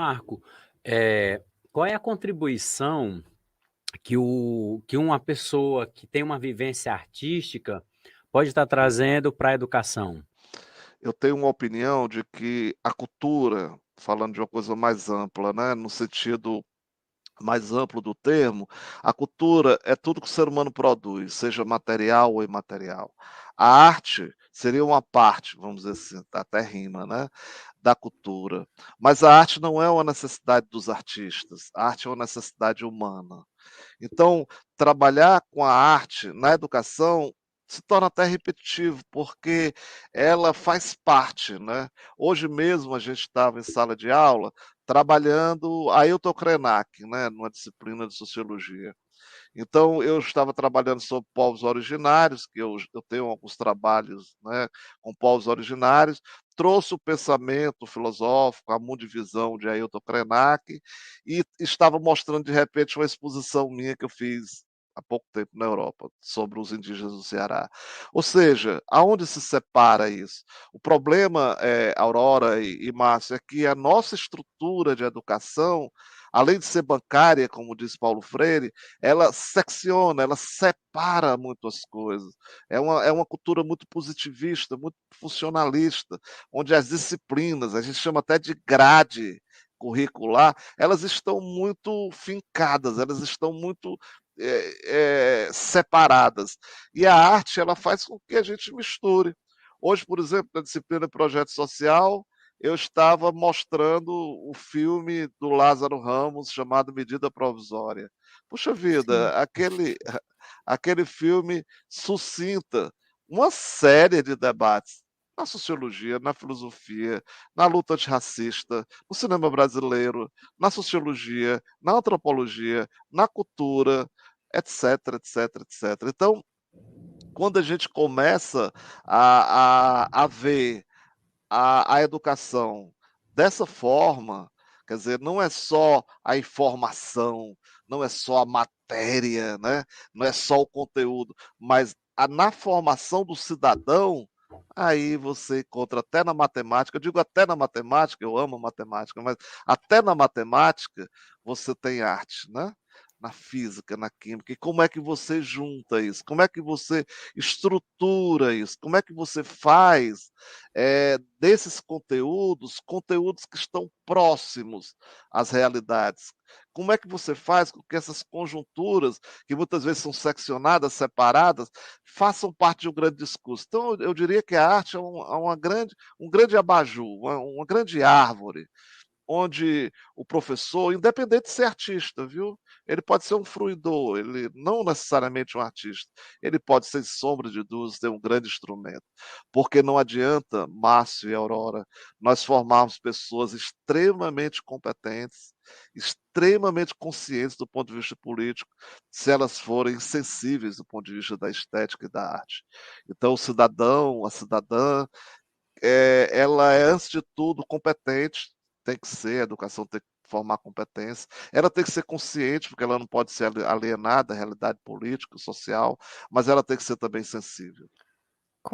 Marco, qual é a contribuição que uma pessoa que tem uma vivência artística pode estar trazendo para a educação? Eu tenho uma opinião de que a cultura, falando de uma coisa mais ampla, né, no sentido mais amplo do termo, a cultura é tudo que o ser humano produz, seja material ou imaterial. A arte seria uma parte, vamos dizer assim, até rima, né, da cultura. Mas a arte não é uma necessidade dos artistas, a arte é uma necessidade humana. Então, trabalhar com a arte na educação se torna até repetitivo, porque ela faz parte, né. Hoje mesmo a gente estava em sala de aula trabalhando Ailton Krenak, né, numa disciplina de sociologia. Então eu estava trabalhando sobre povos originários, que eu tenho alguns trabalhos, né, com povos originários, trouxe o pensamento filosófico, a mundivisão de Ailton Krenak, e estava mostrando de repente uma exposição minha que eu fiz há pouco tempo na Europa, sobre os indígenas do Ceará. Ou seja, aonde se separa isso? O problema, Aurora e Márcio, é que a nossa estrutura de educação, além de ser bancária, como diz Paulo Freire, ela secciona, ela separa muito as coisas. É uma cultura muito positivista, muito funcionalista, onde as disciplinas, a gente chama até de grade curricular, elas estão muito fincadas, elas estão muito separadas. E a arte, ela faz com que a gente misture. Hoje, por exemplo, na disciplina de projeto social, eu estava mostrando o filme do Lázaro Ramos chamado Medida Provisória. Puxa Sim. vida, aquele filme suscita uma série de debates na sociologia, na filosofia, na luta antirracista, no cinema brasileiro, na sociologia, na antropologia, na cultura, etc, etc, etc. Então, quando a gente começa a ver a educação dessa forma, quer dizer, não é só a informação, não é só a matéria, né, não é só o conteúdo, mas na formação do cidadão, aí você encontra até na matemática, eu digo até na matemática, eu amo matemática, mas até na matemática você tem arte, né, na física, na química. E como é que você junta isso? Como é que você estrutura isso? Como é que você faz desses conteúdos, conteúdos que estão próximos às realidades. Como é que você faz com que essas conjunturas, que muitas vezes são seccionadas, separadas, façam parte de um grande discurso? Então, eu diria que a arte um grande abajur, uma grande árvore, onde o professor, independente de ser artista, viu, ele pode ser um fruidor, ele não necessariamente um artista, ele pode, sem sombra de dúvidas, ter um grande instrumento, porque não adianta, Márcio e Aurora, nós formarmos pessoas extremamente competentes, extremamente conscientes do ponto de vista político, se elas forem sensíveis do ponto de vista da estética e da arte. Então o cidadão, a cidadã, ela é, antes de tudo, competente, tem que ser, a educação tem que formar competência. Ela tem que ser consciente, porque ela não pode ser alienada à realidade política, social, mas ela tem que ser também sensível.